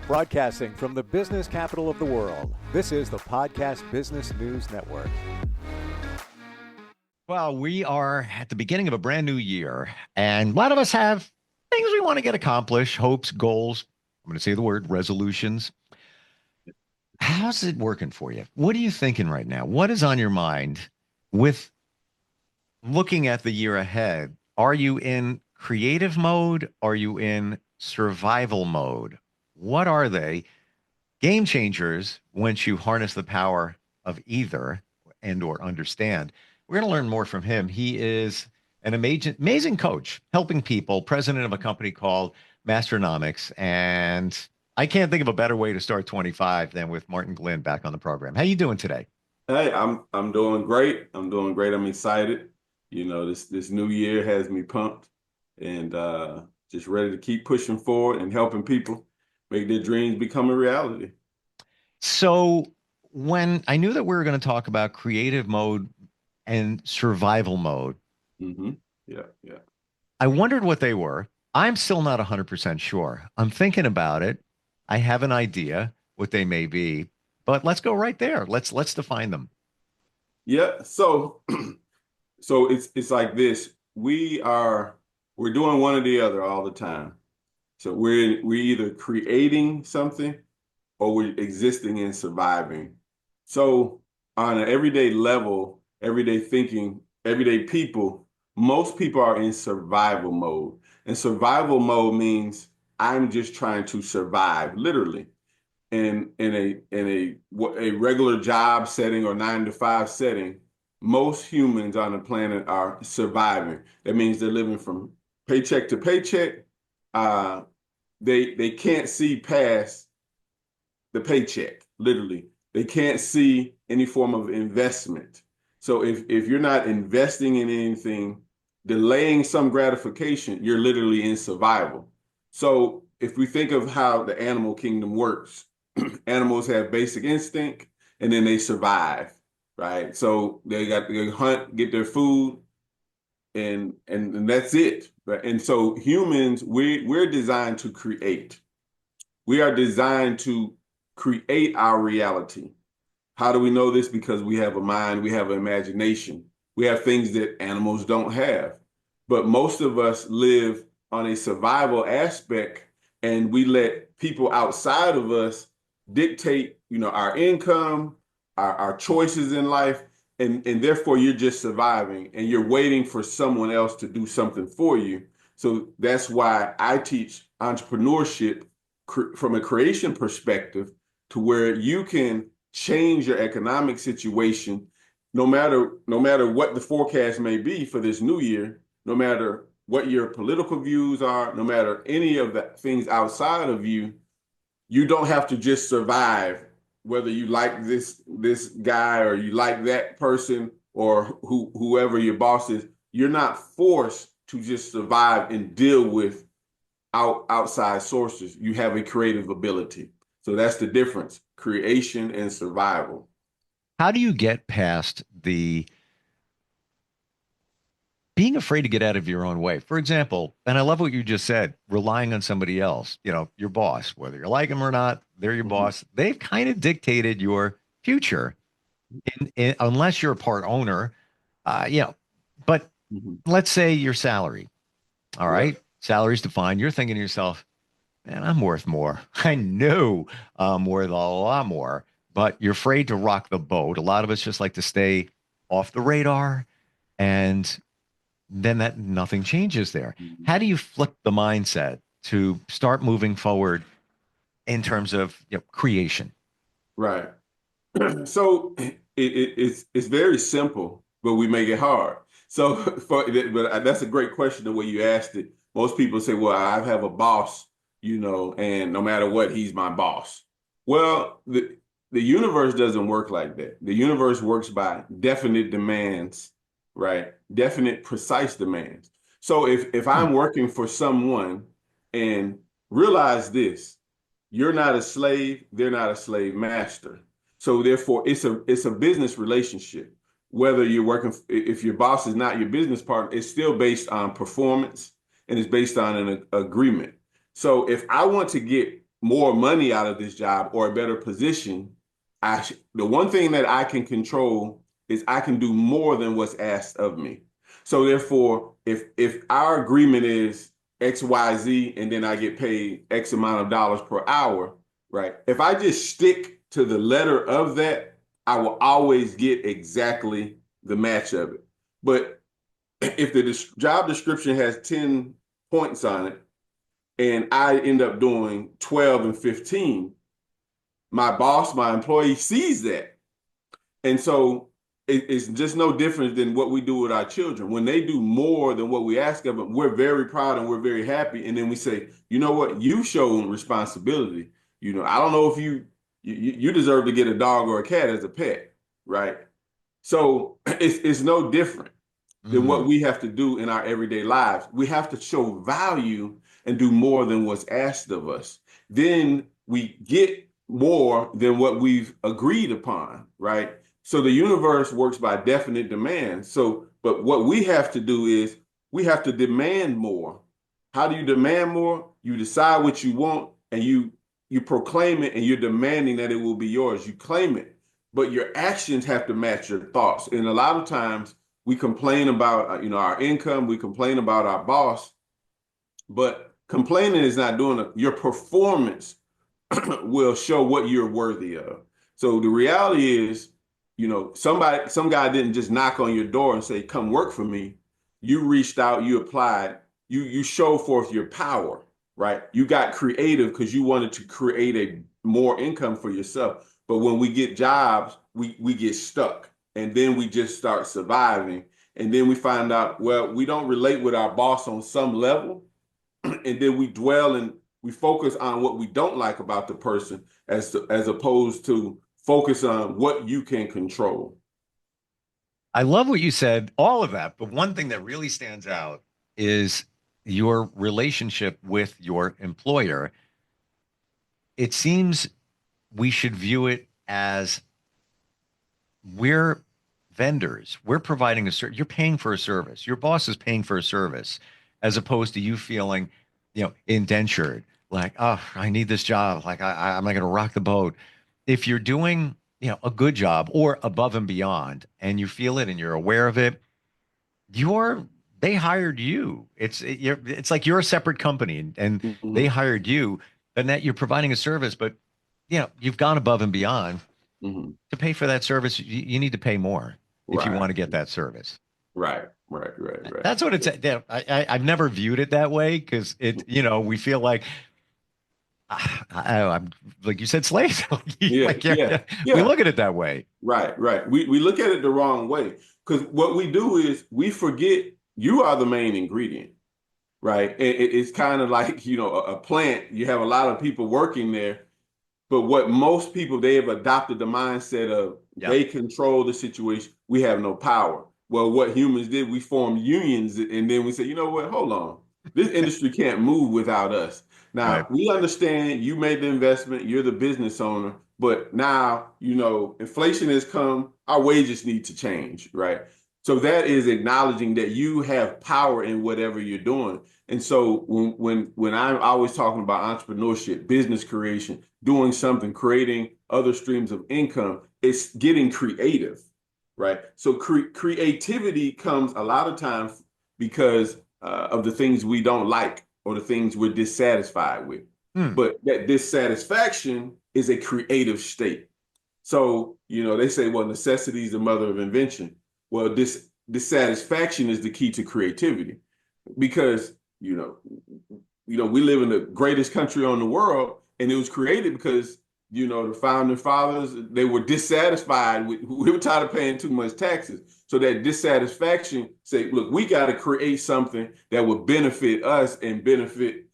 Broadcasting from the business capital of the world, this is the Podcast Business News Network. Well, we are at the beginning of a brand new year, and a lot of us have things we want to get accomplished, hopes, goals. I'm going to say the word resolutions. How's it working for you? What are you thinking right now? What is on your mind with looking at the year ahead? Are you in creative mode? Are you in survival mode? What are they? Game changers once you harness the power of either and or understand. We're going to learn more from him. He is an amazing coach, helping people, president of a company called Masternomics. And I can't think of a better way to start 25 than with Martin Glin back on the program. How you doing today? Hey, I'm doing great. I'm doing great. I'm excited. You know, this new year has me pumped and just ready to keep pushing forward and helping people make their dreams become a reality. So when I knew that we were going to talk about creative mode and survival mode, Yeah. I wondered what they were. I'm still not 100% sure. I'm thinking about it. I have an idea what they may be, but let's go right there. Let's define them. Yeah. So so it's like this. We're doing one or the other all the time. So we're either creating something or we're existing and surviving. So on an everyday level, everyday thinking, everyday people, most people are in survival mode. And survival mode means I'm just trying to survive, literally. In a regular job setting or 9 to 5 setting, most humans on the planet are surviving. That means they're living from paycheck to paycheck. They can't see past the paycheck, literally. They can't see any form of investment. So if you're not investing in anything, delaying some gratification, you're literally in survival. So if we think of how the animal kingdom works, animals have basic instinct and then they survive, right? So they hunt, get their food, and that's it. Right? And so humans, we're designed to create. We are designed to create our reality. How do we know this? Because we have a mind, we have an imagination, we have things that animals don't have. But most of us live on a survival aspect, and we let people outside of us dictate, our income, our choices in life, and therefore you're just surviving and you're waiting for someone else to do something for you. So that's why I teach entrepreneurship from a creation perspective, to where you can change your economic situation no matter what the forecast may be for this new year, no matter what your political views are, no matter any of the things outside of you. You don't have to just survive, whether you like this guy or you like that person or whoever your boss is. You're not forced to just survive and deal with outside sources. You have a creative ability. So that's the difference: creation and survival. How do you get past the being afraid to get out of your own way? For example, and I love what you just said, relying on somebody else, your boss, whether you like them or not, they're your boss. They've kind of dictated your future unless you're a part owner, but let's say your salary. All right. Salary's defined. You're thinking to yourself, man, I'm worth more. I know I'm worth a lot more, but you're afraid to rock the boat. A lot of us just like to stay off the radar, and then that nothing changes there. How do you flip the mindset to start moving forward in terms of creation? Right. So it's very simple, but we make it hard. So but that's a great question the way you asked it. Most people say, well, I have a boss, and no matter what, he's my boss. Well, the universe doesn't work like that. The universe works by definite demands, right? Definite, precise demands. So if I'm working for someone, and realize this, you're not a slave, they're not a slave master. So therefore, it's a business relationship. Whether you're working, if your boss is not your business partner, it's still based on performance and it's based on an agreement. So if I want to get more money out of this job or a better position, the one thing that I can control is I can do more than what's asked of me. So therefore, if our agreement is XYZ and then I get paid X amount of dollars per hour, right? If I just stick to the letter of that, I will always get exactly the match of it. But if the job description has 10 points on it and I end up doing 12 and 15, my boss, my employee sees that. And so it's just no different than what we do with our children. When they do more than what we ask of them, we're very proud and we're very happy. And then we say, you know what, you show responsibility. I don't know if you deserve to get a dog or a cat as a pet, right? So it's no different than what we have to do in our everyday lives. We have to show value and do more than what's asked of us. Then we get more than what we've agreed upon, right? So the universe works by definite demand. But what we have to do is we have to demand more. How do you demand more? You decide what you want and you proclaim it and you're demanding that it will be yours. You claim it, but your actions have to match your thoughts. And a lot of times we complain about our income, we complain about our boss, but complaining is not doing it. Your performance will show what you're worthy of. So the reality is, some guy didn't just knock on your door and say, come work for me. You reached out, you applied, you show forth your power, right? You got creative because you wanted to create a more income for yourself. But when we get jobs, we get stuck and then we just start surviving. And then we find out, well, we don't relate with our boss on some level. And then we dwell and we focus on what we don't like about the person as opposed to focus on what you can control. I love what you said, all of that. But one thing that really stands out is your relationship with your employer. It seems we should view it as we're vendors. We're providing a service. You're paying for a service. Your boss is paying for a service, as opposed to you feeling, indentured. Like, oh, I need this job. Like, I'm not going to rock the boat. If you're doing, a good job or above and beyond, and you feel it and you're aware of it, they hired you. It's like you're a separate company, and they hired you, and that you're providing a service, but you've gone above and beyond. To pay for that service, you need to pay more if you want to get that service. Right. That's what it's. I've never viewed it that way because we feel like I'm like you said, slaves. We look at it that way. Right. We look at it the wrong way because what we do is we forget you are the main ingredient, right? It's kind of like a plant. You have a lot of people working there. But what most people, they have adopted the mindset of they control the situation. We have no power. Well, what humans did, we formed unions and then we said, you know what, hold on. This industry can't move without us. Now, we understand you made the investment, you're the business owner, but now, inflation has come, our wages need to change, right? So that is acknowledging that you have power in whatever you're doing. And so when I'm always talking about entrepreneurship, business creation, doing something, creating other streams of income, it's getting creative, right? So creativity comes a lot of times because of the things we don't like or the things we're dissatisfied with. But that dissatisfaction is a creative state. So, they say, well, necessity is the mother of invention. Well, dissatisfaction is the key to creativity because we live in the greatest country on the world, and it was created because the founding fathers, they were dissatisfied we were tired of paying too much taxes. So that dissatisfaction say, look, we got to create something that will benefit us and benefit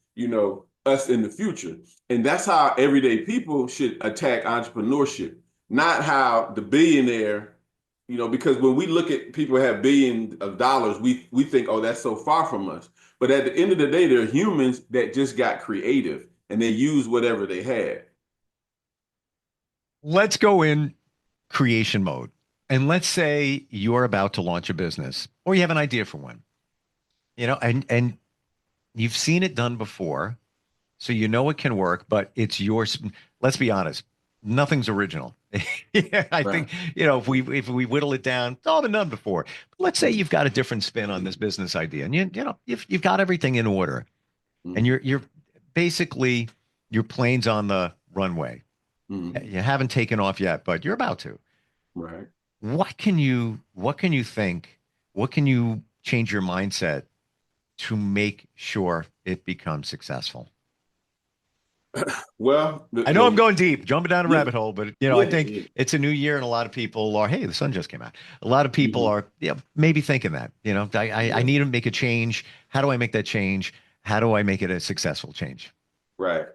us in the future. And that's how everyday people should attack entrepreneurship, not how the billionaire. Because when we look at people who have billions of dollars, we think, oh, that's so far from us. But at the end of the day, they're humans that just got creative and they use whatever they had. Let's go in creation mode. And let's say you're about to launch a business or you have an idea for one, and you've seen it done before. So you know it can work, but it's yours. Let's be honest, nothing's original. Yeah, I Right. think, if we whittle it down, it's all been done before. But let's say you've got a different spin on this business idea, and you've got everything in order, and Mhm. you're basically your plane's on the runway. Mhm. You haven't taken off yet, but you're about to. Right. What can you think? What can you change your mindset to make sure it becomes successful? Well, I know I'm going deep, jumping down a yeah, rabbit hole, but I yeah, think yeah. it's a new year, and a lot of people are, hey, the sun just came out. A lot of people Mhm. are, maybe thinking that, I Yeah. need to make a change. How do I make that change? How do I make it a successful change? Right.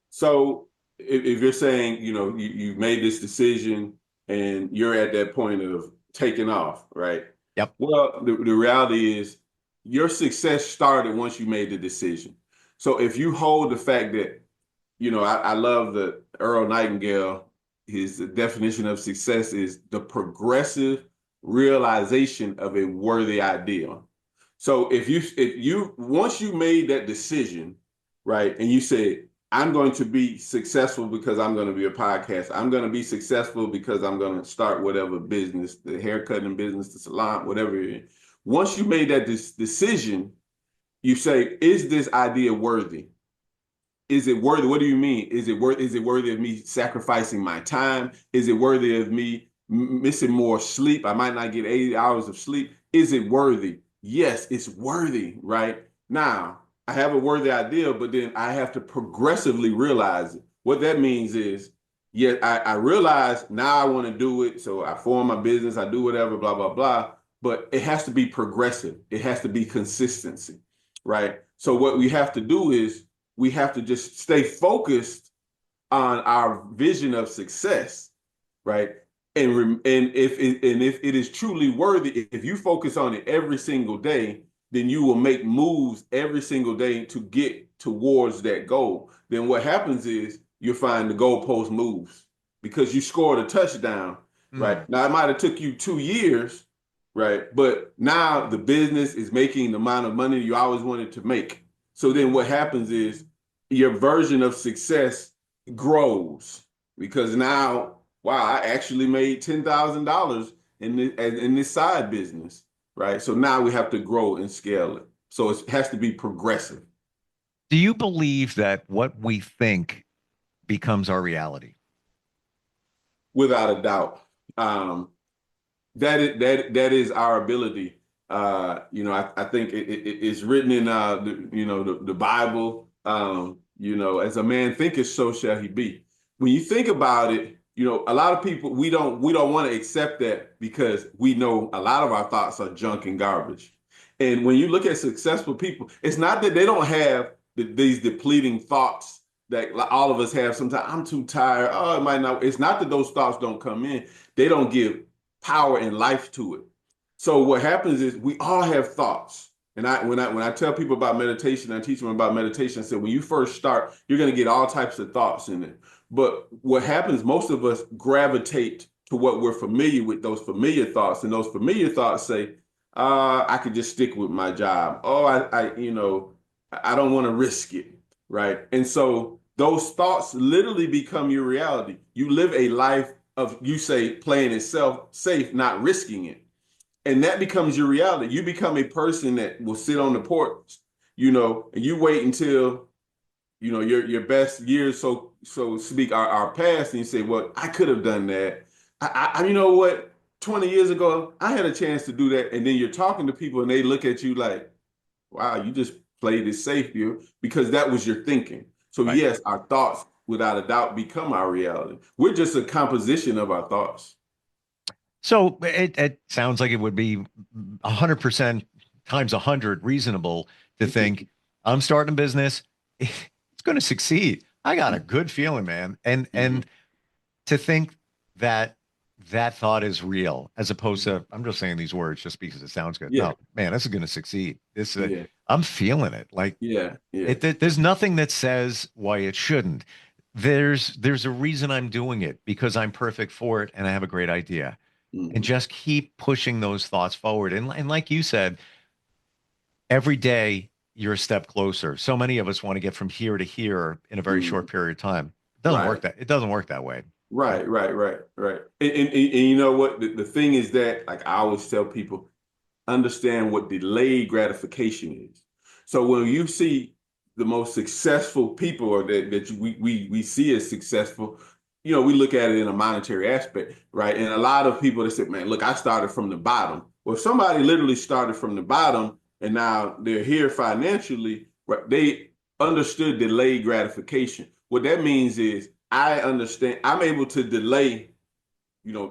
So if you're saying, you've made this decision and you're at that point of taking off, right? Yep. Well, the reality is your success started once you made the decision. So if you hold the fact that, I love the Earl Nightingale, his definition of success is the progressive realization of a worthy ideal. So if you once you made that decision, right, and you said, I'm going to be successful because I'm going to be a podcast. I'm going to be successful because I'm going to start whatever business, the haircutting business, the salon, whatever it is. Once you made that decision, you say, is this idea worthy? Is it worthy? What do you mean? Is it worthy of me sacrificing my time? Is it worthy of me missing more sleep? I might not get 80 hours of sleep. Is it worthy? Yes, it's worthy, right? Now, I have a worthy idea, but then I have to progressively realize it. What that means is, yeah, I realize now I want to do it. So I form my business, I do whatever, blah, blah, blah. But it has to be progressive. It has to be consistency, right? So what we have to do is we have to just stay focused on our vision of success, right? And if it is truly worthy, if you focus on it every single day, then you will make moves every single day to get towards that goal. Then what happens is you'll find the goalpost moves because you scored a touchdown, Hmm. right? Now it might have took you 2 years, right? But now the business is making the amount of money you always wanted to make. So then what happens is your version of success grows because now, wow, I actually made $10,000 in this side business, right? So now we have to grow and scale it. So it has to be progressive, Do you believe that what we think becomes our reality? without a doubt. Um, that is our ability. I think it's written in the Bible. As a man thinketh, so shall he be. When you think about it, a lot of people we don't want to accept that because we know a lot of our thoughts are junk and garbage. And when you look at successful people, it's not that they don't have these depleting thoughts that all of us have. Sometimes I'm too tired. Oh, it might not. It's not that those thoughts don't come in. They don't give power and life to it. So what happens is we all have thoughts. And when I tell people about meditation, I teach them about meditation. I said when you first start, you're going to get all types of thoughts in it. But what happens, most of us gravitate to what we're familiar with, those familiar thoughts, and those familiar thoughts say, I could just stick with my job. Oh, I don't want to risk it, right? And so those thoughts literally become your reality. You live a life of, you say, playing it safe, not risking it. And that becomes your reality. You become a person that will sit on the porch, and you wait until, your best years, so to speak, are past, and you say, well, I could have done that. You know what? 20 years ago, I had a chance to do that. And then you're talking to people and they look at you like, wow, you just played it safe here because that was your thinking. So Right. yes, our thoughts, without a doubt, become our reality. We're just a composition of our thoughts. So it sounds like it would be 100% times 100 reasonable to think I'm starting a business. It's going to succeed. I got a good feeling, man. And Mhm. to think that that thought is real as opposed to I'm just saying these words just because it sounds good. Yeah, No, man, this is going to succeed. yeah, I'm feeling it. Like yeah, yeah. there's nothing that says why it shouldn't. There's a reason I'm doing it because I'm perfect for it and I have a great idea and Mhm. just keep pushing those thoughts forward. And like you said, every day you're a step closer. So many of us want to get from here to here in a very short period of time. Right. It doesn't work that way. Right. And you know what? The thing is that, like I always tell people, understand what delayed gratification is. So when you see the most successful people or we see as successful, we look at it in a monetary aspect, right? And a lot of people that say, man, look, I started from the bottom. Well, if somebody literally started from the bottom and now they're here financially, right, they understood delayed gratification. What that means is I understand I'm able to delay,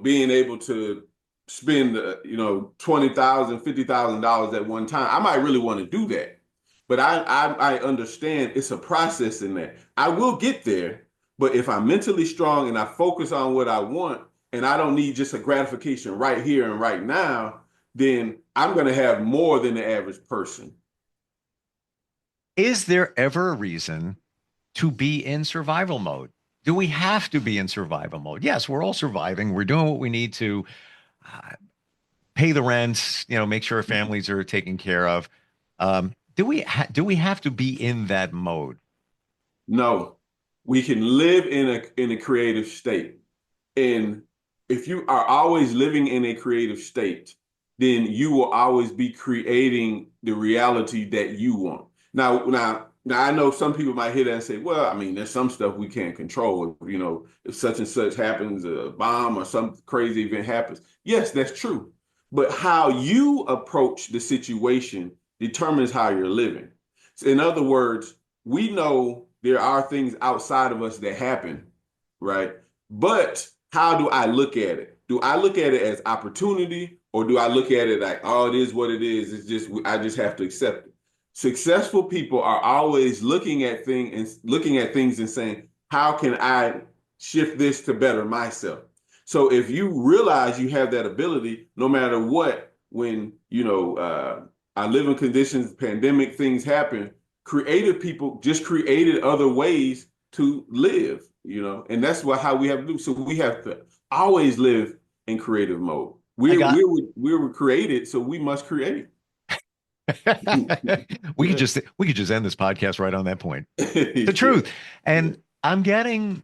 being able to spend, $20,000, $50,000 at one time. I might really want to do that, but I understand it's a process in there. I will get there, but if I'm mentally strong and I focus on what I want, and I don't need just a gratification right here and right now, then I'm going to have more than the average person. Is there ever a reason to be in survival mode? Do we have to be in survival mode? Yes, we're all surviving. We're doing what we need to uh, pay the rent, make sure our families are taken care of. Do we have to be in that mode? No, we can live in a creative state. And if you are always living in a creative state, then you will always be creating the reality that you want. Now, I know some people might hear that and say, well, I mean, there's some stuff we can't control. If such and such happens, a bomb or some crazy event happens. Yes, that's true. But how you approach the situation determines how you're living. So in other words, we know there are things outside of us that happen, right? But how do I look at it? Do I look at it as opportunity, or do I look at it like, oh, it is what it is? I just have to accept it. Successful people are always looking at things and saying, how can I shift this to better myself? So if you realize you have that ability, no matter what, when our living conditions, pandemic things happen, creative people just created other ways to live, and that's how we have to do. So we have to always live in creative mode. I got We were created, so we must create. we could just end this podcast right on that point. The Yeah. truth. And I'm getting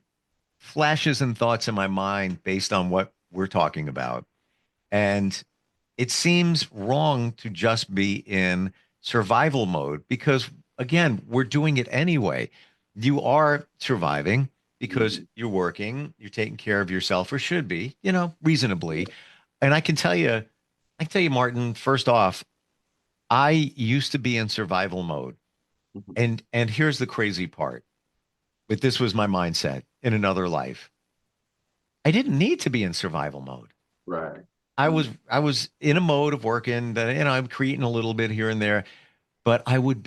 flashes and thoughts in my mind based on what we're talking about. And it seems wrong to just be in survival mode because, again, we're doing it anyway. You are surviving because you're working, you're taking care of yourself, or should be, reasonably. And I can tell you, Martin, first off, I used to be in survival mode. And here's the crazy part. But this was my mindset in another life. I didn't need to be in survival mode. Right. I was in a mode of working that I'm creating a little bit here and there, but I would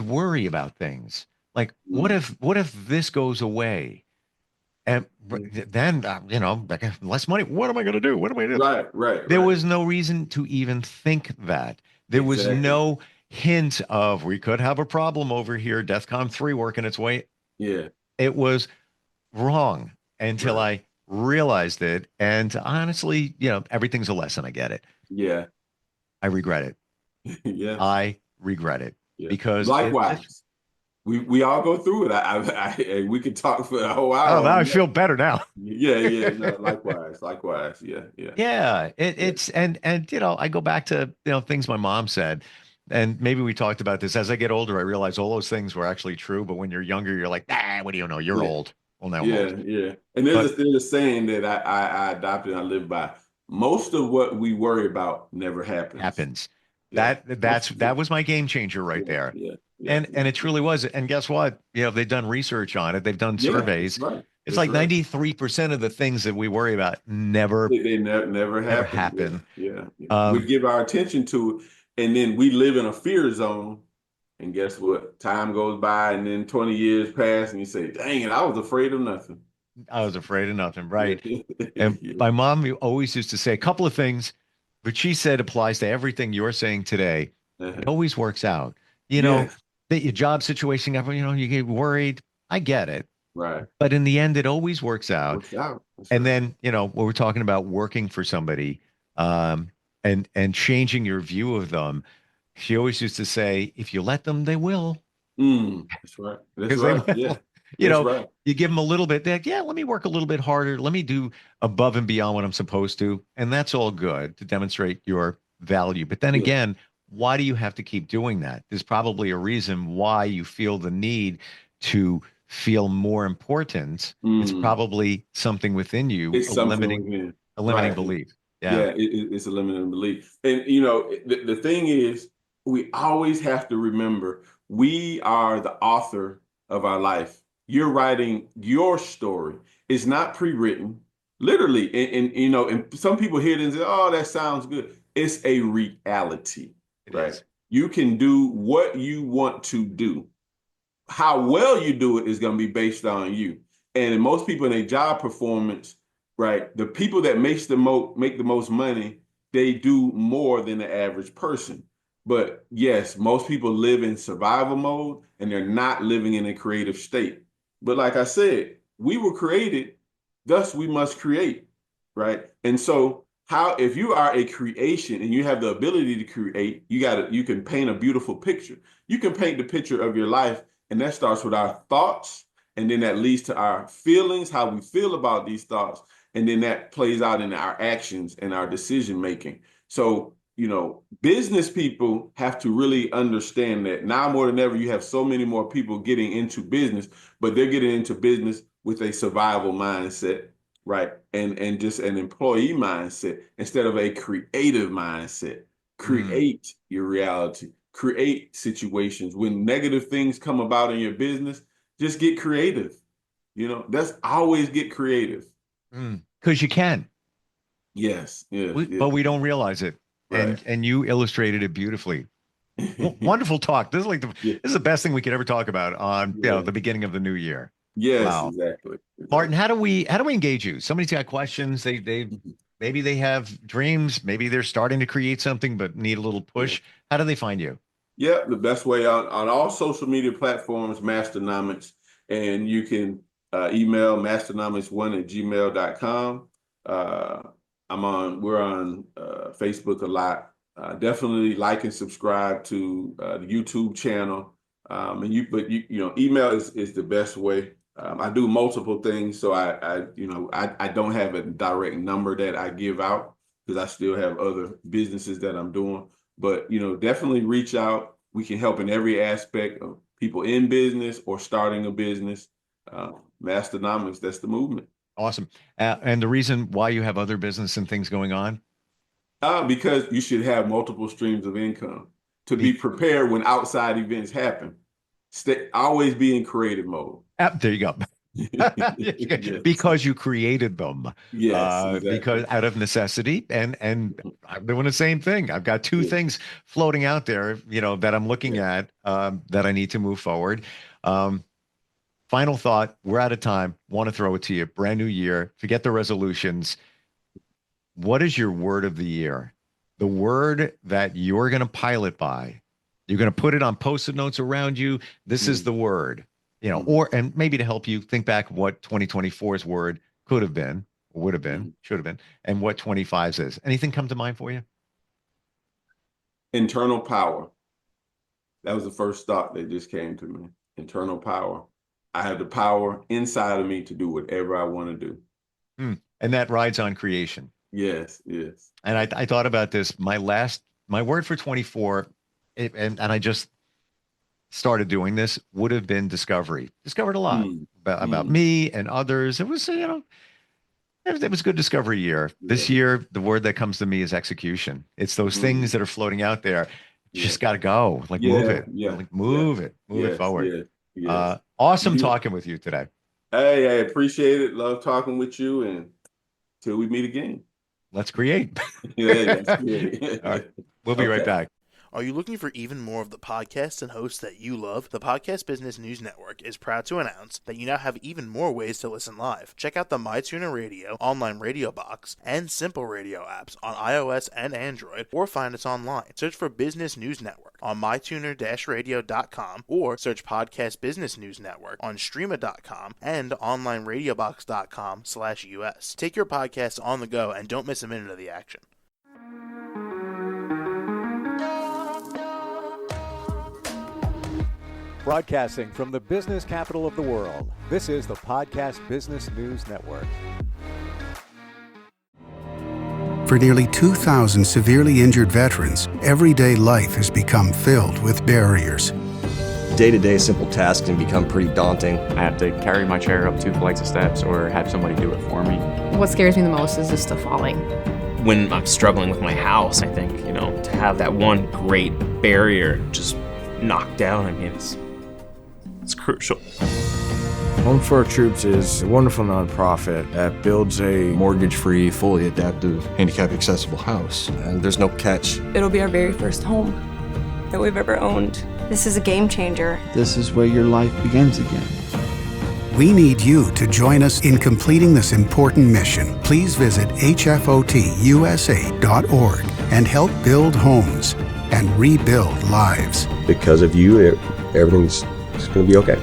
worry about things. Like what if this goes away? And then like, less money. What am I going to do? What am I going to do? There Right. was no reason to even think that. There was Exactly. no hint of we could have a problem over here, DEFCON 3 working its way. Yeah. It was wrong until Right. I realized it. And honestly, everything's a lesson. I get it. Yeah. I regret it. Yeah. I regret it Yeah. because Likewise, we all go through it. We could talk for a whole oh, hour now I on that. feel better now. Yeah. No, likewise. Yeah. Yeah, Yeah. it's and I go back to things my mom said, and maybe we talked about this. As I get older, I realize all those things were actually true. But when you're younger, you're like, ah, what do you know? You're Yeah. old. Well, now I'm old. Yeah. And But there's a saying that I adopted and I live by. Most of what we worry about never happens. happens. Yeah. Most of That it. was my game changer right there. And it truly was. And guess what? They've done research on it. They've done Yeah, that's surveys. right. It's That's like right. 93% of the things that we worry about They never never happen. happen. Yeah. We Um, give our attention to it, and then we live in a fear zone. And guess what? Time goes by, and then 20 years pass, and you say, "Dang it, I was afraid of nothing." I was afraid of nothing, right? Yeah. And Yeah. my mom always used to say a couple of things, but she said applies to everything you're saying today. It Uh-huh. always works out. You know, Yes. that your job situation, you get worried. I get it. Right. But in the end, it always works out. Works out. That's And right. then, when we're talking about working for somebody, and changing your view of them, She always used to say, if you let them, they will. That's right. That's Because they right. will. Yeah, You that's know, right. you give them a little bit, they're like, yeah, let me work a little bit harder. Let me do above and beyond what I'm supposed to. And that's all good to demonstrate your value. But then Yeah. again, why do you have to keep doing that? There's probably a reason why you feel the need to feel more important. It's Mm. probably something within you, It's something within. a limiting Right. belief. Yeah, Yeah. it's a limiting belief. And you know, the thing is, we always have to remember we are the author of our life. You're writing your story. It's not pre-written, literally. And you know, and some people hear it and say, "Oh, that sounds good." It's a reality, It right? is. You can do what you want to do. How well you do it is going to be based on you. And in most people in a job performance, right, the people that make the most money, they do more than the average person. But yes, most people live in survival mode and they're not living in a creative state. But like I said, we were created, thus we must create, right? And so how if you are a creation and you have the ability to create, you can paint a beautiful picture. You can paint the picture of your life, and that starts with our thoughts, and then that leads to our feelings, how we feel about these thoughts, and then that plays out in our actions and our decision making. So, you know, business people have to really understand that now more than ever, you have so many more people getting into business, but they're getting into business with a survival mindset, right? And just an employee mindset instead of a creative mindset. Mm. Create your reality, create situations. When negative things come about in your business, just get creative. You know, that's always get creative. Because you can. Yes, yes, But yes. we don't realize it. Right. And you illustrated it beautifully. Wonderful talk. This is like Yeah, this is the best thing we could ever talk about on yeah. the beginning of the new year. Yes, Wow. exactly. Martin, Exactly. how do we engage you? Somebody's got questions. They Mhm. maybe they have dreams, maybe they're starting to create something but need a little Yeah. push. How do they find you? Yeah, the best way on all social media platforms, Masternomics, and you can email masternomics1@gmail.com. Uh, we're on Facebook a lot. Definitely like and subscribe to the YouTube channel. You know, email is the best way. I do multiple things, so I don't have a direct number that I give out because I still have other businesses that I'm doing. But you know, definitely reach out. We can help in every aspect of people in business or starting a business. Masternomics, that's the movement. Awesome. And the reason why you have other business and things going on, Because you should have multiple streams of income to be be, prepared when outside events happen. Always be in creative mode. there you go. Yes, Because you created them, yes, because exactly. out of necessity, and I'm doing the same thing. I've got two Yeah, things floating out there, that I'm looking yeah. at, that I need to move forward. Um, Final thought: we're out of time. Want to throw it to you. Brand new year. Forget the resolutions. What is your word of the year? The word that you're going to pilot by. You're going to put it on post-it notes around you. This is Mm, the word, mm, or, and maybe to help you think back what 2024's word could have been, would have been, mm. should have been, and what 25's is. Anything come to mind for you? Internal power. That was the first thought that just came to me. Internal power. I have the power inside of me to do whatever I want to do. And that rides on creation. Yes, yes. And I thought about this. My word for 24, and I just started doing this, would have been discovery. Discovered a lot Mm, about mm, me and others. It was, it was a good discovery year. yeah. This year, the word that comes to me is execution. It's those things Mm, that are floating out there. yeah. Just got to go, like move Yeah, it, yeah, like yeah. move it Yes, forward. yes, yes. Awesome You, talking with you today. hey, I appreciate it. Love talking with you, and till we meet again. Let's create. Yeah, that's All right. great. We'll be right Okay. back. Are you looking for even more of the podcasts and hosts that you love? The Podcast Business News Network is proud to announce that you now have even more ways to listen live. Check out the MyTuner Radio, online radio box, and Simple Radio apps on iOS and Android, or find us online. Search for Business News Network on mytuner-radio.com, or search Podcast Business News Network on streama.com and onlineradiobox.com/US. Take your podcast on the go and don't miss a minute of the action. Broadcasting from the business capital of the world, this is the Podcast Business News Network. For nearly 2,000 severely injured veterans, everyday life has become filled with barriers. Day-to-day simple tasks can become pretty daunting. I have to carry my chair up 2 flights of steps or have somebody do it for me. What scares me the most is just the falling. When I'm struggling with my house, I think, to have that one great barrier just knocked down, I mean, it's crucial. Home for Our Troops is a wonderful nonprofit that builds a mortgage-free, fully adaptive, handicap-accessible house. And there's no catch. It'll be our very first home that we've ever owned. This is a game changer. This is where your life begins again. We need you to join us in completing this important mission. Please visit hfotusa.org and help build homes and rebuild lives. Because of you, everything's going to be okay.